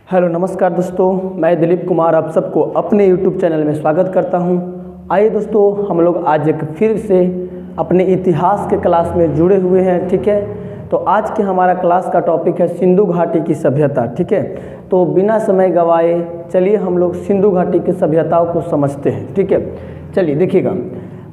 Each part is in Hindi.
हेलो नमस्कार दोस्तों, मैं दिलीप कुमार आप सबको अपने यूट्यूब चैनल में स्वागत करता हूं। आइए दोस्तों, हम लोग आज एक फिर से अपने इतिहास के क्लास में जुड़े हुए हैं। ठीक है, तो आज के हमारा क्लास का टॉपिक है सिंधु घाटी की सभ्यता। ठीक है, तो बिना समय गवाए चलिए हम लोग सिंधु घाटी की सभ्यताओं को समझते हैं। ठीक है, चलिए देखिएगा।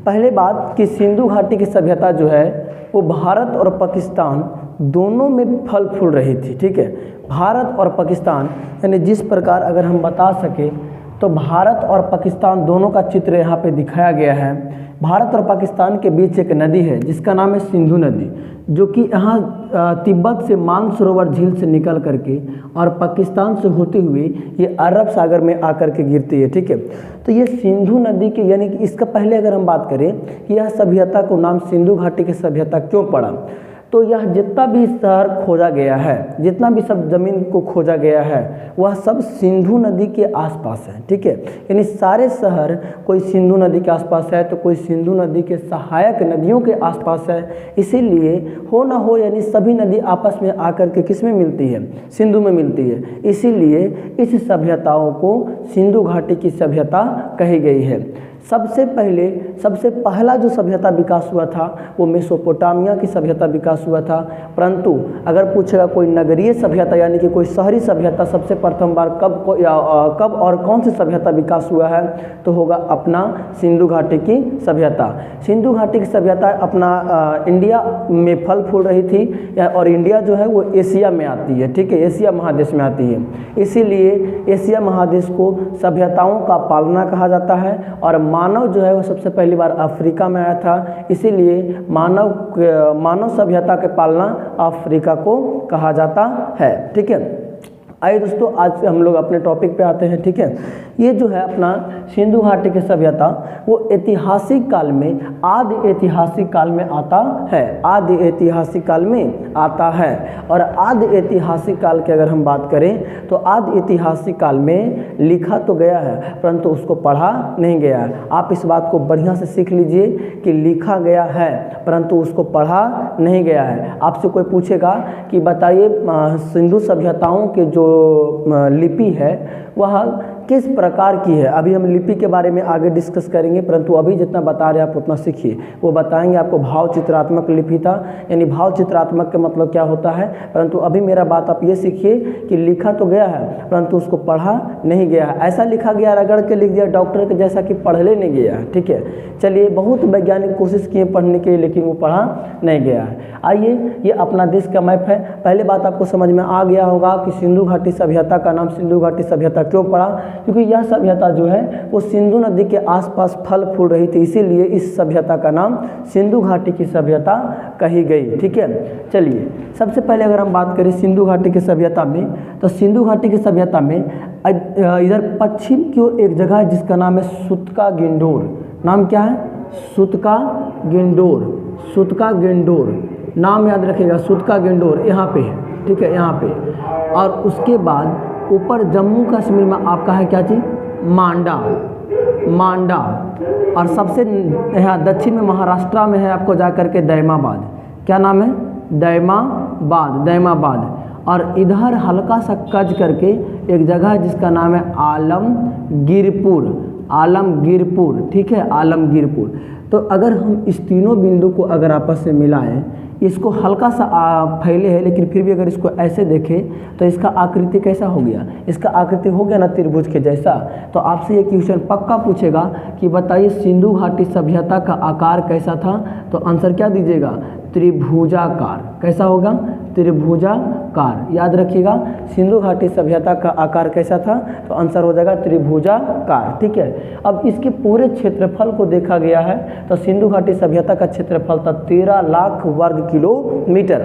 पहले बात कि सिंधु घाटी की सभ्यता जो है वो भारत और पाकिस्तान दोनों में फल फूल रही थी। ठीक है, भारत और पाकिस्तान यानी जिस प्रकार अगर हम बता सके तो भारत और पाकिस्तान दोनों का चित्र यहाँ पे दिखाया गया है। भारत और पाकिस्तान के बीच एक नदी है जिसका नाम है सिंधु नदी, जो कि यहाँ तिब्बत से मानसरोवर झील से निकल करके और पाकिस्तान से होते हुए ये अरब सागर में आकर के गिरती है। ठीक है, तो ये सिंधु नदी के यानी कि इसका पहले अगर हम बात करें कि यह सभ्यता को नाम सिंधु घाटी की सभ्यता क्यों पड़ा, तो यह जितना भी शहर खोजा गया है, जितना भी सब ज़मीन को खोजा गया है, वह सब सिंधु नदी के आसपास है। ठीक है, यानी सारे शहर कोई सिंधु नदी के आसपास है तो कोई सिंधु नदी के सहायक नदियों के आसपास है। इसीलिए हो ना हो यानी सभी नदी आपस में आकर के किस में मिलती है, सिंधु में मिलती है। इसीलिए इस सभ्यताओं को सिंधु घाटी की सभ्यता कही गई है। सबसे पहला जो सभ्यता विकास हुआ था वो मेसोपोटामिया की सभ्यता विकास हुआ था। परंतु अगर पूछेगा कोई नगरीय सभ्यता यानी कि कोई शहरी सभ्यता सबसे प्रथम बार कब और कौन सी सभ्यता विकास हुआ है, तो होगा अपना सिंधु घाटी की सभ्यता। सिंधु घाटी की सभ्यता अपना इंडिया में फल फूल रही थी और इंडिया जो है वो एशिया में आती है। ठीक है, एशिया महादेश में आती है। इसीलिए एशिया महादेश को सभ्यताओं का पालना कहा जाता है और मानव जो है वो सबसे पहली बार अफ्रीका में आया था। इसीलिए मानव सभ्यता के पालना अफ्रीका को कहा जाता है। ठीक है, आइए दोस्तों आज हम लोग अपने टॉपिक पे आते हैं। ठीक है, ये जो है अपना सिंधु घाटी की सभ्यता वो ऐतिहासिक काल में आदि ऐतिहासिक काल में आता है। आदि ऐतिहासिक काल में आता है और आदि ऐतिहासिक काल की अगर हम बात करें तो आदि ऐतिहासिक काल में लिखा तो गया है परंतु उसको पढ़ा नहीं गया है। आप इस बात को बढ़िया से सीख लीजिए कि लिखा गया है परंतु उसको पढ़ा नहीं गया है। आपसे कोई पूछेगा कि बताइए सिंधु सभ्यताओं के जो लिपि है वह किस प्रकार की है। अभी हम लिपि के बारे में आगे डिस्कस करेंगे, परंतु अभी जितना बता रहे हैं आप उतना सीखिए। वो बताएंगे आपको भाव चित्रात्मक लिपि था, यानी भाव चित्रात्मक का मतलब क्या होता है। परंतु अभी मेरा बात आप ये सीखिए कि लिखा तो गया है परंतु उसको पढ़ा नहीं गया है। ऐसा लिखा गया रगड़ के लिख दिया डॉक्टर के जैसा कि पढ़ले नहीं गया है। ठीक है, चलिए बहुत वैज्ञानिक कोशिश किए पढ़ने के लिए लेकिन वो पढ़ा नहीं गया है। आइए, ये अपना देश का मैप है। पहले बात आपको समझ में आ गया होगा कि सिंधु घाटी सभ्यता का नाम सिंधु घाटी सभ्यता क्यों पड़ा, क्योंकि यह सभ्यता जो है वो सिंधु नदी के आसपास फल फूल रही थी। इसीलिए इस सभ्यता का नाम सिंधु घाटी की सभ्यता कही गई। ठीक है, चलिए सबसे पहले अगर हम बात करें सिंधु घाटी की सभ्यता में, तो सिंधु घाटी की सभ्यता में इधर पश्चिम की ओर एक जगह है जिसका नाम है सुतका गिंडोर। नाम क्या है? सुतका गिंडोर। सुतका गिंडोर नाम याद रखिएगा, सुतका गिंडोर यहाँ पे है। ठीक है, यहाँ पे। और उसके बाद ऊपर जम्मू कश्मीर में आपका है क्या चीज़? मांडा। मांडा। और सबसे यहाँ दक्षिण में महाराष्ट्र में है आपको जाकर के दैमाबाद। क्या नाम है? दैमाबाद। दैमाबाद। और इधर हल्का सा कज करके एक जगह है जिसका नाम है आलमगीरपुर। आलमगीरपुर। ठीक है, आलमगीरपुर। तो अगर हम इस तीनों बिंदु को अगर आपस में मिलाएं, इसको हल्का सा फैले है लेकिन फिर भी अगर इसको ऐसे देखें तो इसका आकृति कैसा हो गया? इसका आकृति हो गया ना त्रिभुज के जैसा। तो आपसे ये क्वेश्चन पक्का पूछेगा कि बताइए सिंधु घाटी सभ्यता का आकार कैसा था, तो आंसर क्या दीजिएगा? त्रिभुजाकार। कैसा होगा? त्रिभुजाकार। याद रखिएगा, सिंधु घाटी सभ्यता का आकार कैसा था, तो आंसर हो जाएगा त्रिभुजाकार। ठीक है, अब इसके पूरे क्षेत्रफल को देखा गया है तो सिंधु घाटी सभ्यता का क्षेत्रफल था 13 लाख वर्ग किलोमीटर।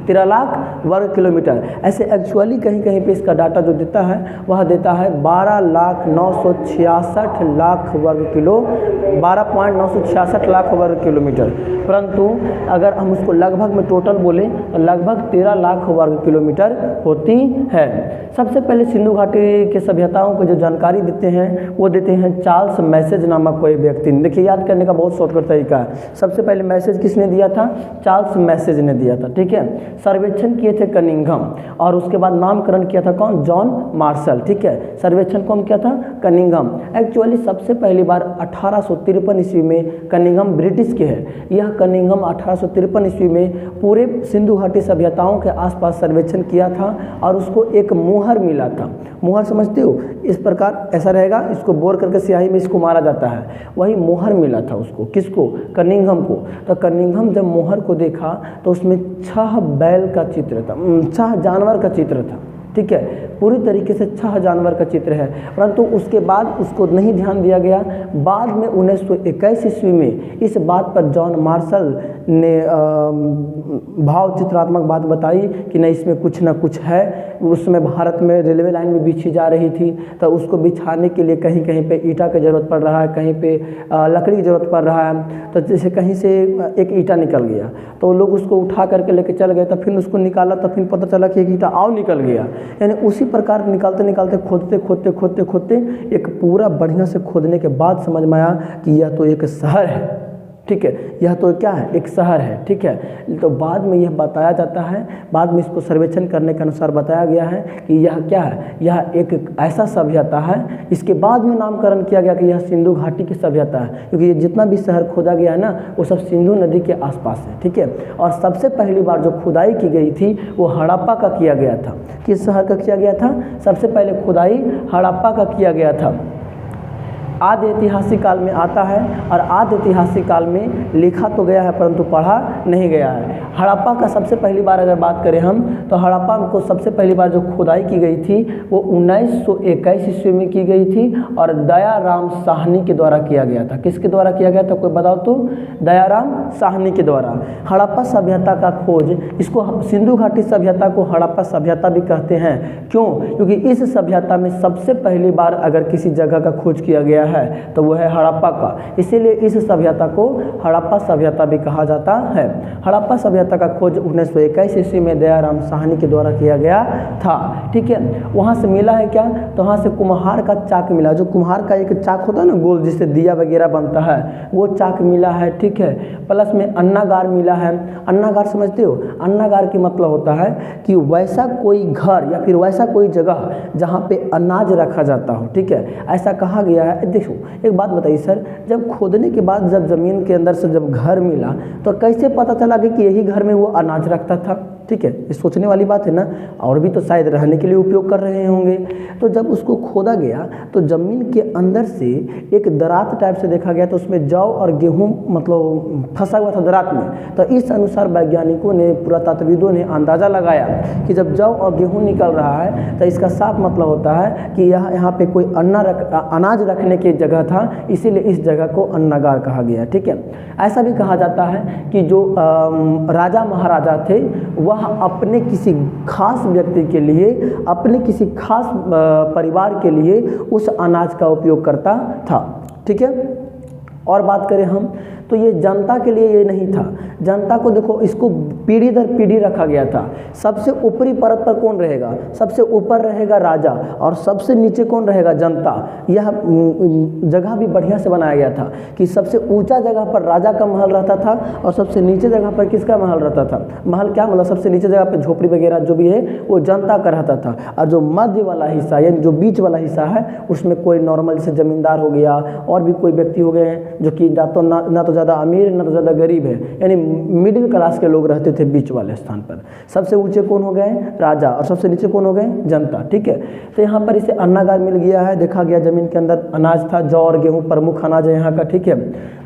13 लाख वर्ग किलोमीटर। ऐसे एक्चुअली कहीं कहीं पे इसका डाटा जो देता है वह देता है 12,966,00,000 वर्ग किलो 12.966 लाख वर्ग किलोमीटर। परंतु अगर हम उसको लगभग में टोटल बोले तो लगभग 13 लाख वर्ग किलोमीटर होती है। सबसे पहले सिंधु घाटी के सभ्यताओं को जो जानकारी देते हैं वो देते हैं चार्ल्स मैसेज नामक कोई व्यक्ति ने। देखिए, याद करने का बहुत शॉर्टकट तरीका है। सबसे पहले मैसेज किसने दिया था? चार्ल्स मैसेज ने दिया था। ठीक है, सर्वेक्षण किए थे कनिंघम, और उसके बाद नामकरण किया था कौन, जॉन मार्शल, ठीक है। सर्वेक्षण कौन किया था, कनिंघम। एक्चुअली सबसे पहली बार 1853 ईस्वी में कनिंघम ब्रिटिश के है। यह कनिंघम 1853 ईस्वी में पूरे सिंधु घाटी सभ्यताओं के आसपास सर्वेक्षण किया था और उसको एक मुहर मिला था। मुहर समझते हो, इस प्रकार ऐसा रहेगा, इसको बोर करके स्याही में इसको मारा जाता है, वही मुहर मिला था उसको। किसको, कनिंघम को। तो कनिंघम जब मुहर को देखा तो उसमें 6 बैल का चित्र था, 6 जानवर का चित्र था, ठीक है। पूरी तरीके से 6 जानवर का चित्र है, परंतु उसके बाद उसको नहीं ध्यान दिया गया। बाद में 1921 ईस्वी में इस बात पर जॉन मार्शल ने भाव चित्रात्मक बात बताई कि नहीं, इसमें कुछ ना कुछ है। उस समय भारत में रेलवे लाइन भी बिछी जा रही थी, तो उसको बिछाने के लिए कहीं कहीं पे ईंटा की ज़रूरत पड़ रहा है, कहीं पे लकड़ी की ज़रूरत पड़ रहा है। तो जैसे कहीं से एक ईंटा निकल गया तो लोग उसको उठा करके लेके चल गए, तो फिर उसको निकाला, तो फिर पता चला कि एक ईंटा और निकल गया। यानी उसी प्रकार निकालते निकालते खोदते एक पूरा बढ़िया से खोदने के बाद समझ में आया कि यह तो एक शहर है, ठीक है। यह तो क्या है, एक शहर है, ठीक है। तो बाद में यह बताया जाता है, बाद में इसको सर्वेक्षण करने के अनुसार बताया गया है कि यह क्या है, यह एक ऐसा सभ्यता है। इसके बाद में नामकरण किया गया कि यह सिंधु घाटी की सभ्यता है, क्योंकि ये जितना भी शहर खोदा गया है ना, वो सब सिंधु नदी के आसपास है, ठीक है। और सबसे पहली बार जो खुदाई की गई थी वो हड़प्पा का किया गया था। किस शहर का किया गया था, सबसे पहले खुदाई हड़प्पा का किया गया था। आदि ऐतिहासिक काल में आता है, और आदि ऐतिहासिक काल में लिखा तो गया है परंतु पढ़ा नहीं गया है। हड़प्पा का सबसे पहली बार अगर बात करें हम, तो हड़प्पा को सबसे पहली बार जो खुदाई की गई थी वो 1921 ईस्वी में की गई थी, और दयाराम साहनी के द्वारा किया गया था। किसके द्वारा किया गया था, कोई बताओ तो, दयाराम साहनी के द्वारा। हड़प्पा सभ्यता का खोज, इसको सिंधु घाटी सभ्यता को हड़प्पा सभ्यता भी कहते हैं। क्यों, क्योंकि इस सभ्यता में सबसे पहली बार अगर किसी जगह का खोज किया गया है तो वो है हड़प्पा का, इसीलिए इस सभ्यता को हड़प्पा सभ्यता भी कहा जाता है। हड़प्पा सभ्यता का खोज 1921 ईस्वी में दयाराम साहनी के द्वारा किया गया था, ठीक है। वहाँ से मिला है क्या, तो वहाँ से कुम्हार का चाक मिला, जो कुम्हार का एक चाक होता है ना गोल, जिससे दिया वगैरह बनता है, वो चाक मिला है, ठीक है। प्लस में अन्नागार मिला है। अन्नागार समझते हो, अन्नागार की मतलब होता है कि वैसा कोई घर या फिर वैसा कोई जगह जहाँ पे अनाज रखा जाता हो, ठीक है। ऐसा कहा गया है। देखो एक बात बताइए सर, जब खोदने के बाद जब ज़मीन के अंदर से जब घर मिला तो कैसे पता चला कि यही घर में वो अनाज रखता था, ठीक है। ये सोचने वाली बात है ना, और भी तो शायद रहने के लिए उपयोग कर रहे होंगे। तो जब उसको खोदा गया तो ज़मीन के अंदर से एक दरात टाइप से देखा गया, तो उसमें जौ और गेहूं मतलब फंसा हुआ था दरात में। तो इस अनुसार वैज्ञानिकों ने, पुरातत्वविदों ने अंदाज़ा लगाया कि जब जौ और गेहूँ निकल रहा है तो इसका साफ मतलब होता है कि यहाँ पे कोई अनाज रखने की जगह था, इसीलिए इस जगह को अन्नागार कहा गया, ठीक है। ऐसा भी कहा जाता है कि जो राजा महाराजा थे वह अपने किसी खास व्यक्ति के लिए, अपने किसी खास परिवार के लिए उस अनाज का उपयोग करता था, ठीक है। और बात करें हम तो ये जनता के लिए ये नहीं था। जनता को देखो, इसको पीढ़ी दर पीढ़ी रखा गया था। सबसे ऊपरी परत पर कौन रहेगा, सबसे ऊपर रहेगा राजा, और सबसे नीचे कौन रहेगा, जनता। यह जगह भी बढ़िया से बनाया गया था कि सबसे ऊंचा जगह पर राजा का महल रहता था, और सबसे नीचे जगह पर किसका महल रहता था। महल क्या मतलब, सबसे नीचे जगह पर झोपड़ी वगैरह जो भी है वो जनता का रहता था, और जो मध्य वाला हिस्सा यानी जो बीच वाला हिस्सा है उसमें कोई नॉर्मल जैसे जमींदार हो गया, और भी कोई व्यक्ति हो गए जो कि ना तो ज़्यादा अमीर ना तो ज़्यादा गरीब है, यानी मिडिल क्लास के लोग रहते थे बीच वाले स्थान पर। सबसे ऊंचे कौन हो गए, राजा, और सबसे नीचे कौन हो गए, जनता, ठीक है। तो यहाँ पर इसे अन्नागार मिल गया है, देखा गया ज़मीन के अंदर अनाज था, जौ और गेहूँ प्रमुख अनाज है यहाँ का, ठीक है।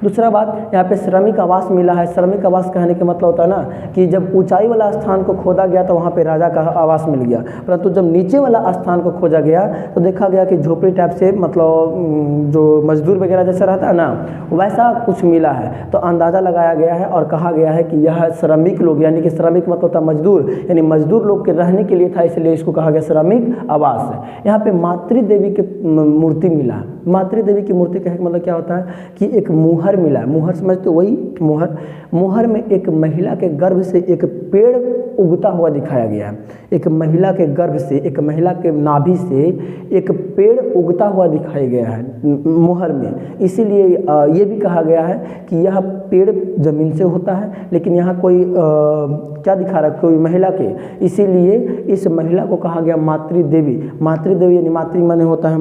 दूसरा बात, यहाँ पे श्रमिक आवास मिला है। श्रमिक आवास कहने का मतलब होता है ना कि जब ऊंचाई वाला स्थान को खोदा गया तो वहाँ पे राजा का आवास मिल गया, परंतु जब नीचे वाला स्थान को खोजा गया तो देखा गया कि झोपड़ी टाइप से, मतलब जो मजदूर वगैरह जैसा रहता है ना वैसा कुछ मिला है। तो अंदाज़ा लगाया गया है और कहा गया है कि यह श्रमिक लोग, यानी कि श्रमिक मतलब होता मजदूर, यानी मजदूर लोग के रहने के लिए था, इसलिए इसको कहा गया श्रमिक आवास है। यहाँ पे मातृ देवी की मूर्ति मिला है। मातृ देवी की मूर्ति कहने का मतलब क्या होता है कि एक मुहर मिला है। मुहर समझते हो, वही मुहर। मुहर में एक महिला के गर्भ से एक पेड़ उगता हुआ दिखाया गया है। एक महिला के गर्भ से, एक महिला के नाभि से एक पेड़ उगता हुआ दिखाया गया है मुहर में। इसीलिए ये भी कहा गया है कि यह पेड़ ज़मीन से होता है, लेकिन यहाँ कोई क्या दिखा रहा है, कोई महिला के, इसीलिए इस महिला को कहा गया मातृदेवी। मातृदेवी यानी मातृ माने होता है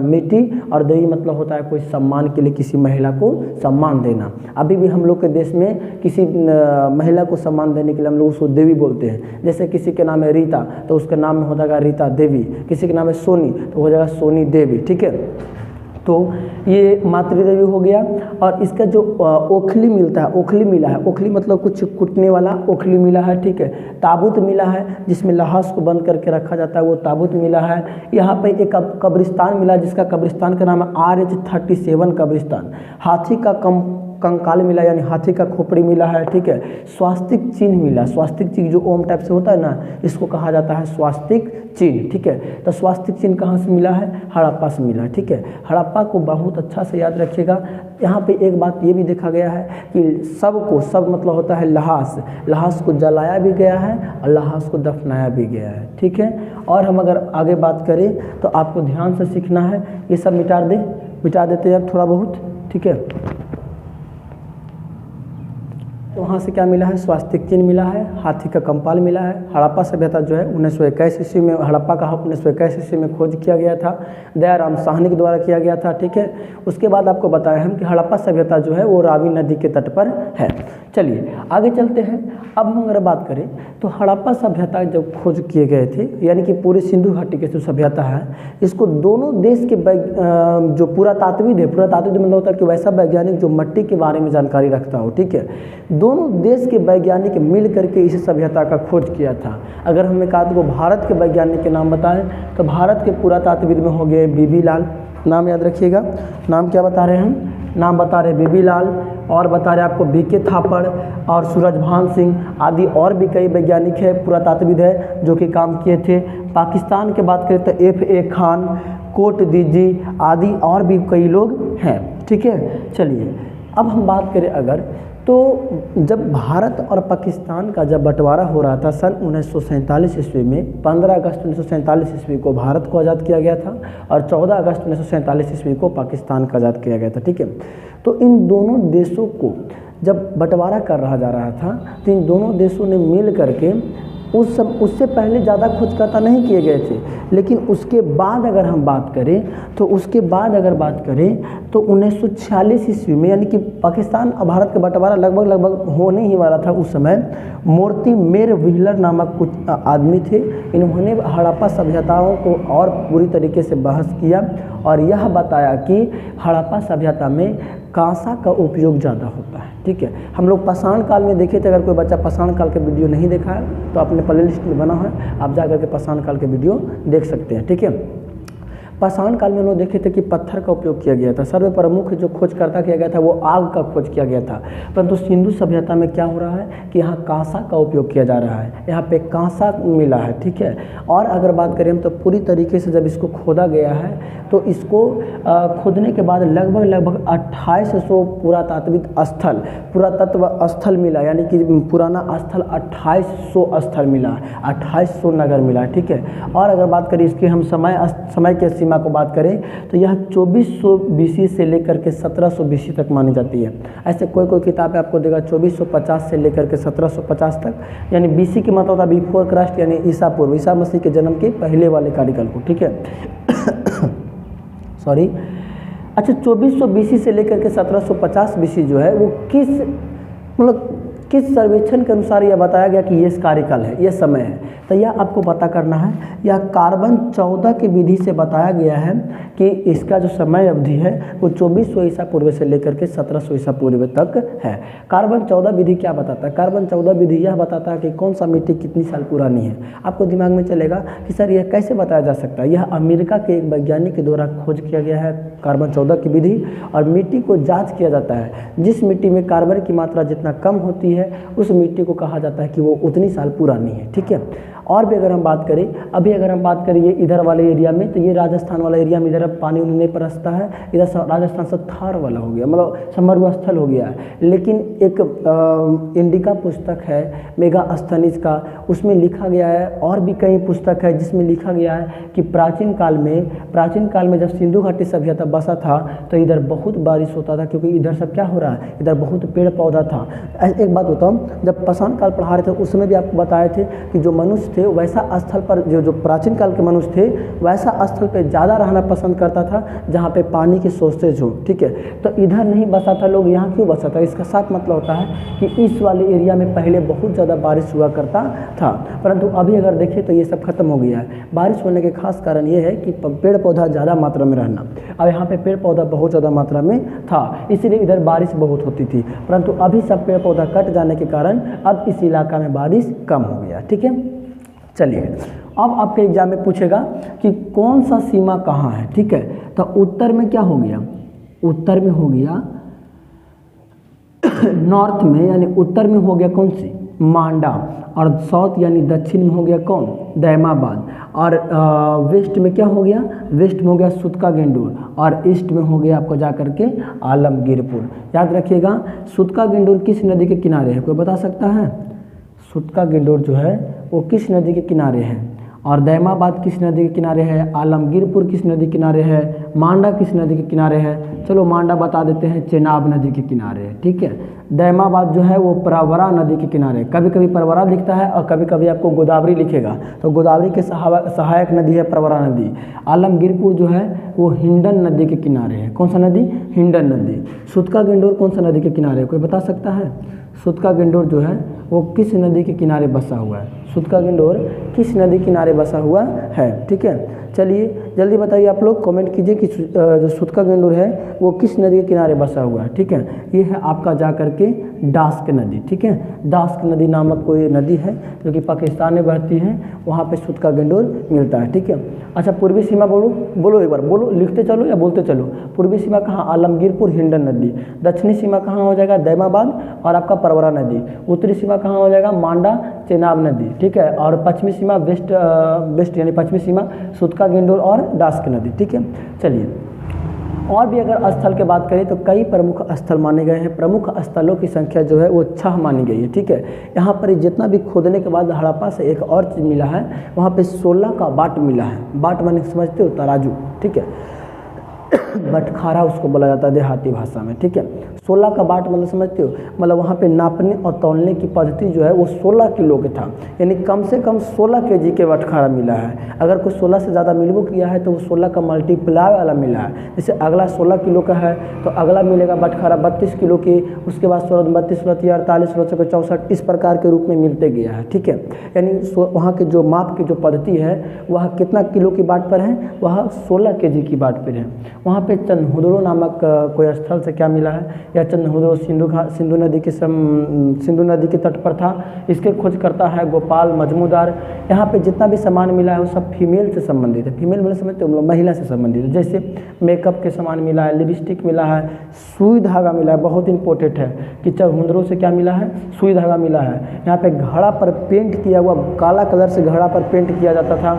मिट्टी, और देवी मतलब होता है कोई सम्मान के लिए किसी महिला को सम्मान देना। अभी भी हम लोग के देश में किसी महिला को सम्मान देने के लिए हम लोग उसको देवी बोलते हैं। जैसे किसी के नाम है रीता तो उसके नाम में हो जाएगा रीता देवी, किसी के नाम है सोनी तो हो जाएगा सोनी देवी, ठीक है। तो ये मातृदेवी हो गया। और इसका जो ओखली मिलता है, ओखली मिला है, ओखली मतलब कुछ कुटने वाला ओखली मिला है, ठीक है। ताबूत मिला है जिसमें लाश को बंद करके रखा जाता है, वो ताबूत मिला है। यहाँ पे एक कब्रिस्तान मिला जिसका कब्रिस्तान का नाम है RH37 कब्रिस्तान। हाथी का कंकाल मिला यानी हाथी का खोपड़ी मिला है, ठीक है। स्वास्तिक चिन्ह मिला, स्वास्तिक चिन्ह जो ओम टाइप से होता है ना, इसको कहा जाता है स्वास्तिक चिन्ह, ठीक है। तो स्वास्तिक चिन्ह कहाँ से मिला है, हड़प्पा से मिला है, ठीक है। हड़प्पा को बहुत अच्छा से याद रखिएगा। यहाँ पे एक बात ये भी देखा गया है कि सब मतलब होता है लहास को जलाया भी गया है और लहास को दफनाया भी गया है, ठीक है। और हम अगर आगे बात करें तो आपको ध्यान से सीखना है, ये सब मिटा देते हैं थोड़ा बहुत, ठीक है। तो वहाँ से क्या मिला है, स्वास्तिक चिन्ह मिला है, हाथी का कंकाल मिला है। हड़प्पा सभ्यता जो है 1921 ईस्वी में, हड़प्पा का 1921 ईस्वी में खोज किया गया था, दयाराम साहनी के द्वारा किया गया था, ठीक है। उसके बाद आपको बताया हम कि हड़प्पा सभ्यता जो है वो रावी नदी के तट पर है। चलिए आगे चलते हैं। अब हम अगर बात करें तो हड़प्पा सभ्यता जब खोज किए गए थे, यानी कि पूरे सिंधु घाटी की जो सभ्यता है, इसको दोनों देश के जो पुरातात्विद है, पुरातात्विद मतलब होता है कि वैसा वैज्ञानिक जो मिट्टी के बारे में जानकारी रखता हो, ठीक है। दोनों देश के वैज्ञानिक मिल करके इस सभ्यता का खोज किया था। अगर हमें कहा तो भारत के वैज्ञानिक के नाम बताएं तो भारत के पुरातात्विद में हो गए बीबी लाल, नाम याद रखिएगा। नाम क्या बता रहे हैं हम, नाम बता रहे बीबी लाल, और बता रहे आपको BK थापड़ और सूरजभान सिंह आदि, और भी कई वैज्ञानिक है, पुरातात्विद है जो कि काम किए थे। पाकिस्तान की बात करें तो FA खान, कोट दीजी आदि और भी कई लोग हैं, ठीक है। चलिए अब हम बात करें अगर तो जब भारत और पाकिस्तान का जब बंटवारा हो रहा था सन 1947 ईस्वी में, 15 अगस्त 1947 ईस्वी को भारत को आज़ाद किया गया था और 14 अगस्त 1947 ईस्वी को पाकिस्तान को आज़ाद किया गया था, ठीक है। तो इन दोनों देशों को जब बंटवारा कर रहा जा रहा था तो इन दोनों देशों ने मिल करके उससे पहले ज़्यादा खोजकर्ता नहीं किए गए थे, लेकिन उसके बाद अगर हम बात करें तो 1946 ईस्वी में, यानी कि पाकिस्तान और भारत का बंटवारा लगभग होने ही वाला था उस समय, मोर्टिमेर व्हीलर नामक कुछ आदमी थे। इन्होंने हड़प्पा सभ्यताओं को और पूरी तरीके से बहस किया और यह बताया कि हड़प्पा सभ्यता में कांसा का उपयोग ज़्यादा होता है, ठीक है। हम लोग पाषाण काल में देखे थे, अगर कोई बच्चा पाषाण काल के वीडियो नहीं देखा है तो अपने प्ले लिस्ट में बना है, आप जा करके पाषाण काल के वीडियो देख सकते हैं, ठीक है। पाषाण काल में हम लोग देखे थे कि पत्थर का उपयोग किया गया था। सर्वप्रमुख जो खोजकर्ता किया गया था वो आग का खोज किया गया था, परंतु सिंधु सभ्यता में क्या हो रहा है कि यहाँ कांसा का उपयोग किया जा रहा है, यहाँ पे कांसा मिला है, ठीक है। और अगर बात करें हम तो पूरी तरीके से जब इसको खोदा गया है तो इसको खोदने के बाद लगभग 2800 पुरातत्व स्थल मिला, यानी कि पुराना स्थल 2800 स्थल मिला, 2800 नगर मिला, ठीक है। और अगर बात करें इसकी हम समय के सीमा को बात करें तो यह 2400 BC से लेकर के 1700 BC तक मानी जाती है। ऐसे कोई किताब आपको देगा 2450 से लेकर के 1750 तक, यानी BC की मतलब होता है बिफोर क्राइस्ट, यानी ईसा पूर्व, ईसा मसीह के जन्म के पहले वाले कार्यकाल को, ठीक है। सॉरी, अच्छा 2400 BC से लेकर के 1750 BC जो है वो किस सर्वेक्षण के अनुसार यह बताया गया कि ये कार्यकाल है, ये समय है, तो यह आपको पता करना है। यह कार्बन 14 की विधि से बताया गया है कि इसका जो समय अवधि है वो 2400 ईसा पूर्व से लेकर के 1700 ईसा पूर्व तक है। कार्बन 14 विधि क्या बताता है, कार्बन 14 विधि यह बताता है कि कौन सा मिट्टी कितनी साल पुरानी है। आपको दिमाग में चलेगा कि सर यह कैसे बताया जा सकता है, यह अमेरिका के एक वैज्ञानिक के द्वारा खोज किया गया है कार्बन 14 की विधि, और मिट्टी को जाँच किया जाता है। जिस मिट्टी में कार्बन की मात्रा जितना कम होती है उस मिट्टी को कहा जाता है कि वो उतनी साल पुरानी है, ठीक है। और भी अगर हम बात करें, अभी अगर हम बात करें ये इधर वाले एरिया में, तो ये राजस्थान वाला एरिया में इधर अब पानी नहीं बरसता है, इधर राजस्थान से थार वाला हो गया, मतलब समरुस्थल हो गया है। लेकिन एक इंडिका पुस्तक है मेगास्थनीज का, उसमें लिखा गया है, और भी कई पुस्तक है जिसमें लिखा गया है कि प्राचीन काल में जब सिंधु घाटी सभ्यता बसा था तो इधर बहुत बारिश होता था, क्योंकि इधर सब क्या हो रहा है, इधर बहुत पेड़ पौधा था। एक बात बताऊँ, जब पाषाण काल पढ़ा रहे थे उस समय भी आपको बताए थे कि जो मनुष्य थे वैसा स्थल पर, जो प्राचीन काल के मनुष्य थे वैसा स्थल पर ज़्यादा रहना पसंद करता था जहाँ पे पानी की सोर्सेज हो, ठीक है। तो इधर नहीं बसा था लोग, यहाँ क्यों बसा था? इसका साफ मतलब होता है कि इस वाले एरिया में पहले बहुत ज़्यादा बारिश हुआ करता था, परंतु अभी अगर देखें तो ये सब खत्म हो गया है। बारिश होने के खास कारण ये है कि पेड़ पौधा ज़्यादा मात्रा में रहना। अब यहाँ पे पेड़ पौधा बहुत ज़्यादा मात्रा में था, इसीलिए इधर बारिश बहुत होती थी, परंतु अभी सब पेड़ पौधा कट जाने के कारण अब इस इलाका में बारिश कम हो गया, ठीक है। चलिए, अब आपके एग्जाम में पूछेगा कि कौन सा सीमा कहाँ है, ठीक है। तो उत्तर में क्या हो गया, उत्तर में हो गया नॉर्थ में, यानी उत्तर में हो गया कौन सी, मांडा, और साउथ यानी दक्षिण में हो गया कौन, दैमाबाद, और वेस्ट में क्या हो गया, वेस्ट में हो गया सुतका गेंडूर, और ईस्ट में हो गया आपको जा करके आलमगीरपुर। याद रखिएगा, सुतका गेंडूर किस नदी के किनारे है, कोई बता सकता है? सुतका गेंडूर जो है वो किस नदी के किनारे है, और दैमाबाद किस नदी के किनारे है, आलमगीरपुर किस नदी के किनारे है, मांडा किस नदी के किनारे है? चलो मांडा बता देते हैं, चेनाब नदी के किनारे है, ठीक है। दैमाबाद जो है वो प्रवरा नदी के किनारे, कभी कभी प्रवरा लिखता है और कभी कभी आपको गोदावरी लिखेगा, तो गोदावरी के सहायक नदी है प्रवरा नदी। आलमगीरपुर जो है वो हिंडन नदी के किनारे है, कौन सा नदी, हिंडन नदी। सुतका गेंडूर कौन सा नदी के किनारे है, कोई बता सकता है? सुतका गेंडूर जो है वो किस नदी के किनारे बसा हुआ है, सुतका गेंडूर किस नदी किनारे बसा हुआ है, ठीक है। चलिए जल्दी बताइए आप लोग, कमेंट कीजिए कि जो सुतका गेंडूर है वो किस नदी के किनारे बसा हुआ है, ठीक है। ये है आपका जा करके डास्क नदी, ठीक है। डास्क नदी नामक कोई नदी है जो कि पाकिस्तान में बहती है, वहाँ पे सुतका गेंडूर मिलता है, ठीक है। अच्छा, पूर्वी सीमा बोलो एक बार, बोलो, लिखते चलो या बोलते चलो। पूर्वी सीमा कहाँ, आलमगीरपुर हिंडन नदी। दक्षिणी सीमा कहाँ हो जाएगा, दैमाबाद और आपका प्रवरा नदी। उत्तरी सीमा कहाँ हो जाएगा, मांडा चेनाब नदी, ठीक है। और पश्चिमी सीमा वेस्ट यानी पश्चिमी सीमा सुतका गेंडूर और डास्क नदी, ठीक है। चलिए, और भी अगर स्थल की बात करें तो कई प्रमुख स्थल माने गए हैं। प्रमुख स्थलों की संख्या जो है वो 6 मानी गई है, ठीक है। यहाँ पर जितना भी खोदने के बाद हड़प्पा से एक और चीज़ मिला है, वहाँ पे 16 का बाट मिला है। बाट माने समझते हो, तराजू, ठीक है। बटखारा उसको बोला जाता है देहाती भाषा में, ठीक है। 16 का बाट मतलब समझते हो, मतलब वहाँ पे नापने और तौलने की पद्धति जो है वो 16 किलो के था, यानी कम से कम 16 केजी के बटखारा मिला है। अगर कोई 16 से ज़्यादा मिलबो किया है तो वो 16 का मल्टीप्लाई वाला मिला है। जैसे अगला 16 किलो का है तो अगला मिलेगा बटखारा 32 किलो की, उसके बाद 16, 32, 16, 48, 16, 64 इस प्रकार के रूप में मिलते गया है, ठीक है। यानी वहाँ के जो माप की जो पद्धति है वह कितना किलो की बाट पर है, वह 16 केजी की बाट पर है। वहाँ पे चंदहुदड़ो नामक कोई स्थल से क्या मिला है, यह चंदहुदड़ो सिंधु नदी के तट पर था। इसके खोज करता है गोपाल मजमूदार। यहाँ पे जितना भी सामान मिला है वो सब फीमेल से संबंधित है। फीमेल मतलब समझते हो, महिला से संबंधित है। जैसे मेकअप के सामान मिला है, लिपस्टिक मिला है, सुई धागा मिला है, बहुत इंपॉर्टेंट है कि चंदहुदड़ो से क्या मिला है, सुई धागा मिला है। यहाँ पे घड़ा पर पेंट किया हुआ, काला कलर से घड़ा पर पेंट किया जाता था।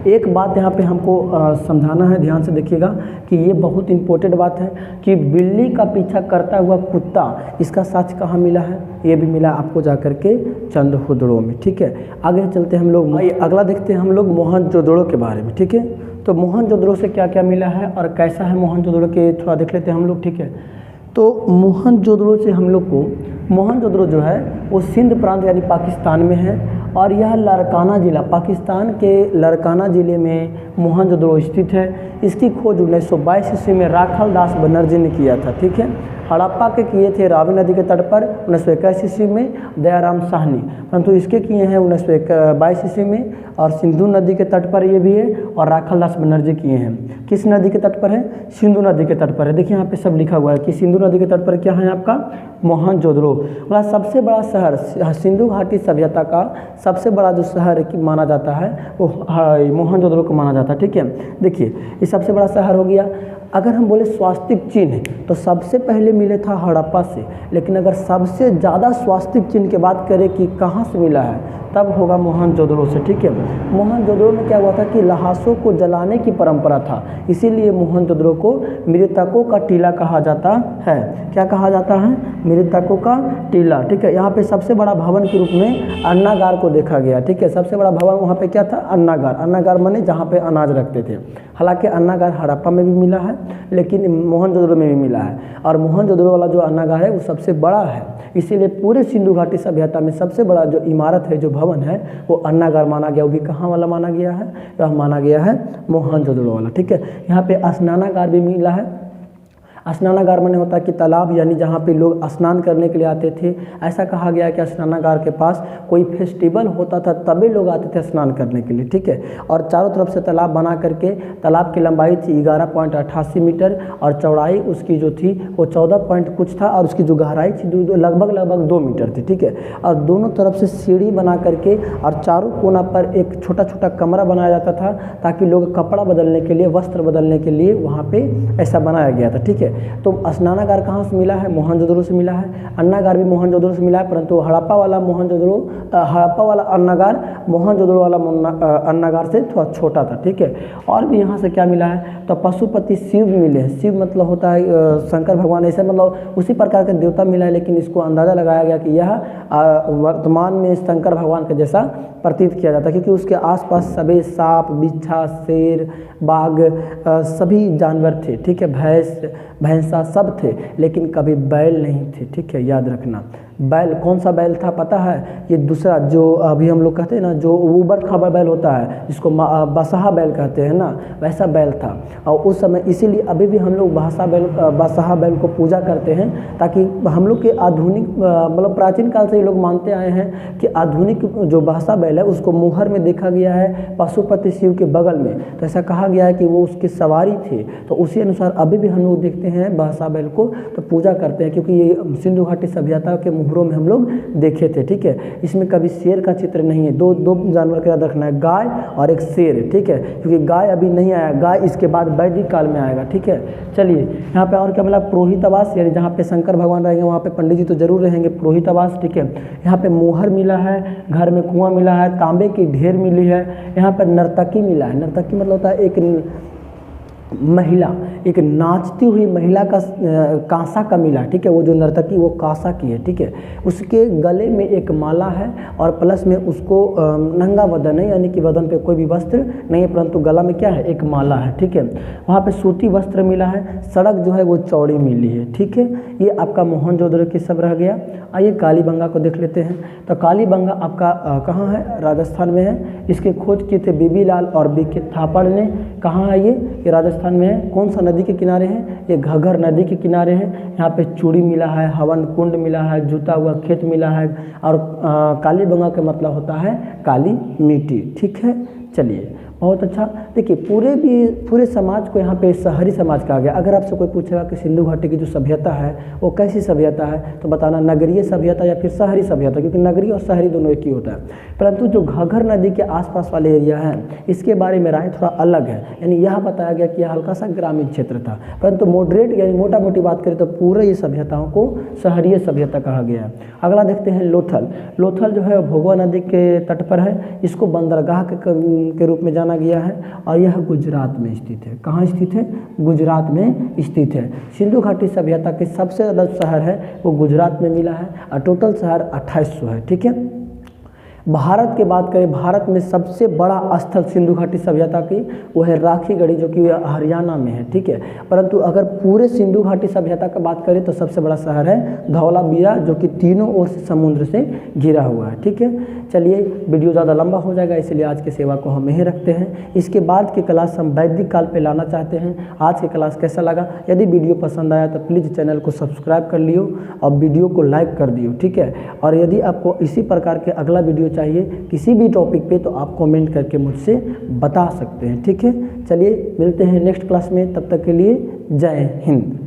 एक बात यहाँ पे हमको समझाना है, ध्यान से देखिएगा कि ये बहुत इंपॉर्टेंट बात है कि बिल्ली का पीछा करता हुआ कुत्ता, इसका साक्ष्य कहाँ मिला है, ये भी मिला आपको जा करके चंदहुदड़ो में, ठीक है। आगे चलते हम लोग, अगला देखते हैं हम लोग मोहनजोदड़ो के बारे में, ठीक है। तो मोहनजोदड़ो से क्या क्या मिला है और कैसा है मोहनजोदड़ो के थोड़ा देख लेते हैं हम लोग, ठीक है। तो मोहनजोदड़ो से हम लोग को, मोहनजोदड़ो जो है वो सिंध प्रांत यानी पाकिस्तान में है, और यह लारकाना ज़िला, पाकिस्तान के लारकाना ज़िले में मोहनजोदड़ो स्थित है। इसकी खोज 1922 ईस्वी में राखल दास बनर्जी ने किया था, ठीक है। हड़प्पा के किए थे रावी नदी के तट पर 1921 ईस्वी में दयाराम साहनी, परंतु इसके किए हैं 1922 ईस्वी में, और सिंधु नदी के तट पर ये भी है, और राखल दास बनर्जी किए हैं। किस नदी के तट पर है, सिंधु नदी के तट पर है। देखिए यहाँ पे सब लिखा हुआ है कि सिंधु नदी के तट पर क्या है आपका, मोहनजोदड़ो। मतलब सबसे बड़ा शहर, सिंधु घाटी सभ्यता का सबसे बड़ा जो शहर की माना जाता है वो मोहनजोदड़ो को माना जाता है, ठीक है। देखिए ये सबसे बड़ा शहर हो गया। अगर हम बोले स्वास्तिक चिन्ह तो सबसे पहले मिले था हड़प्पा से, लेकिन अगर सबसे ज़्यादा स्वास्तिक चिन्ह की बात करें कि कहाँ से मिला है तब होगा मोहनजोदड़ो से, ठीक है। मोहनजोदड़ो में क्या हुआ था कि लहासों को जलाने की परंपरा था, इसीलिए मोहनजोदड़ो को मृतकों का टीला कहा जाता है। क्या कहा जाता है? मृतकों का टीला, ठीक है। यहाँ पे सबसे बड़ा भवन के रूप में अन्नागार को देखा गया, ठीक है। सबसे बड़ा भवन वहाँ पे क्या था? अन्नागार। अन्नागार माने जहाँ पे अनाज रखते थे। हालांकि अन्नागार हड़प्पा में भी मिला है, लेकिन मोहनजोदड़ो में भी मिला है, और मोहनजोदड़ो वाला जो अन्नागार है वो सबसे बड़ा है। इसीलिए पूरे सिंधु घाटी सभ्यता में सबसे बड़ा जो इमारत है, जो भवन है, वो अन्नागार माना गया। वो भी कहाँ वाला माना गया है? वह माना गया है मोहनजोदड़ो वाला, ठीक है। यहाँ पे स्नानागार भी मिला है। स्नानागार माने होता है कि तालाब, यानी जहाँ पे लोग स्नान करने के लिए आते थे। ऐसा कहा गया है कि स्नानागार के पास कोई फेस्टिवल होता था तभी लोग आते थे स्नान करने के लिए, ठीक है। और चारों तरफ से तालाब बना करके, तालाब की लंबाई थी 11.88 मीटर और चौड़ाई उसकी जो थी वो 14 पॉइंट कुछ था, और उसकी जो गहराई थी लगभग 2 मीटर थी, ठीक है। और दोनों तरफ से सीढ़ी बना करके और चारों कोना पर एक छोटा छोटा कमरा बनाया जाता था, ताकि लोग कपड़ा बदलने के लिए, वस्त्र बदलने के लिए वहाँ पे ऐसा बनाया गया था, ठीक है। तो स्नानागार कहाँ से मिला है? मोहनजोदड़ो से मिला है। अन्नागार भी मोहनजोदड़ो से मिला है, परंतु हड़प्पा वाला अन्नागार मोहनजोदड़ो वाला अन्नागार से थोड़ा छोटा था, ठीक है। और भी यहाँ से क्या मिला है? तो पशुपति शिव मिले हैं। शिव मतलब होता है शंकर भगवान, ऐसे मतलब उसी प्रकार का देवता मिला है, लेकिन इसको अंदाज़ा लगाया गया कि यह वर्तमान में शंकर भगवान के जैसा प्रतीत किया जाता है, क्योंकि उसके आसपास सभी सांप, बिच्छा, शेर, बाघ सभी जानवर थे, ठीक है। भैंसा सब थे, लेकिन कभी बैल नहीं थे, ठीक है, याद रखना। बैल कौन सा बैल था पता है? ये दूसरा जो अभी हम लोग कहते हैं ना, जो ऊबड़ खाबड़ बैल होता है, जिसको बसहा बैल कहते हैं ना, वैसा बैल था। और उस समय इसीलिए अभी भी हम लोग बसहा बैल को पूजा करते हैं, ताकि हम लोग के आधुनिक मतलब प्राचीन काल से ये लोग मानते आए हैं कि आधुनिक जो बसहा बैल है उसको मुहर में देखा गया है पशुपति शिव के बगल में, तो ऐसा कहा गया है कि वो उसकी सवारी थे। तो उसी अनुसार अभी भी हम लोग देखते हैं बसहा बैल को, तो पूजा करते हैं, क्योंकि ये सिंधु घाटी सभ्यता के मुहरों में हम लोग देखे थे, ठीक है। इसमें कभी शेर का चित्र नहीं है। दो जानवर का याद रखना है, गाय और एक शेर, ठीक है, क्योंकि गाय अभी नहीं आया, गाय इसके बाद वैदिक काल में आएगा, ठीक है। चलिए यहाँ पे और क्या मिला? पुरोहितवास, यानी जहाँ पे शंकर भगवान रहेंगे वहाँ पे पंडित जी तो जरूर रहेंगे, पुरोहितवास, ठीक है। यहाँ पे मोहर मिला है, घर में कुआं मिला है, तांबे की ढेर मिली है। यहाँ पर नर्तकी मिला है। नर्तकी मतलब होता है एक महिला, एक नाचती हुई महिला का कांसा का मिला, ठीक है। वो जो नर्तकी वो कांसा की है, ठीक है। उसके गले में एक माला है और प्लस में उसको नंगा बदन है, यानी कि बदन पे कोई भी वस्त्र नहीं है, परंतु गला में क्या है? एक माला है, ठीक है। वहाँ पे सूती वस्त्र मिला है। सड़क जो है वो चौड़ी मिली है, ठीक है। ये आपका मोहनजोदड़ो की सब रह गया। आइए कालीबंगा को देख लेते हैं। तो कालीबंगा आपका कहाँ है? राजस्थान में है। इसकी खोज की थे बीबीलाल और बीके थापड़ ने। कहाँ है ये राजस्थान में है। कौन सा नदी के किनारे है? ये घग्गर नदी के किनारे है। यहाँ पे चूड़ी मिला है, हवन कुंड मिला है, जुता हुआ खेत मिला है, और कालीबंगा का मतलब होता है काली मिट्टी, ठीक है। चलिए बहुत अच्छा। देखिए पूरे समाज को यहाँ पे शहरी समाज कहा गया। अगर आपसे कोई पूछेगा कि सिंधु घाटी की जो सभ्यता है वो कैसी सभ्यता है, तो बताना नगरीय सभ्यता या फिर शहरी सभ्यता, क्योंकि नगरीय और शहरी दोनों एक ही होता है। परंतु जो घग्गर नदी के आसपास वाले एरिया हैं इसके बारे में राय थोड़ा अलग है, यानी यह बताया गया कि यह हल्का सा ग्रामीण क्षेत्र था, परंतु मॉडरेट यानी मोटा मोटी बात करें तो पूरे ये सभ्यताओं को शहरीय सभ्यता कहा गया है। अगला देखते हैं लोथल। लोथल जो है भोगवा नदी के तट पर है। इसको बंदरगाह के रूप में जाना गया है और यह गुजरात में स्थित है। कहाँ स्थित है? गुजरात में स्थित है। सिंधु घाटी सभ्यता के सबसे ज़्यादा शहर है वो गुजरात में मिला है और टोटल शहर 2800 है, ठीक है। भारत की बात करें, भारत में सबसे बड़ा स्थल सिंधु घाटी सभ्यता की वो है राखीगढ़ी, जो कि हरियाणा में है, ठीक है। परंतु अगर पूरे सिंधु घाटी सभ्यता का बात करें तो सबसे बड़ा शहर है धौलावीरा, जो कि तीनों ओर से समुद्र से घिरा हुआ है, ठीक है। चलिए वीडियो ज़्यादा लंबा हो जाएगा, इसलिए आज की सेवा को हम यहीं रखते हैं। इसके बाद की क्लास हम वैदिक काल पे लाना चाहते हैं। आज की क्लास कैसा लगा? यदि वीडियो पसंद आया तो प्लीज़ चैनल को सब्सक्राइब कर लियो और वीडियो को लाइक कर दियो, ठीक है। और यदि आपको इसी प्रकार के अगला वीडियो चाहिए किसी भी टॉपिक पे तो आप कमेंट करके मुझसे बता सकते हैं, ठीक है। चलिए मिलते हैं नेक्स्ट क्लास में, तब तक के लिए जय हिंद।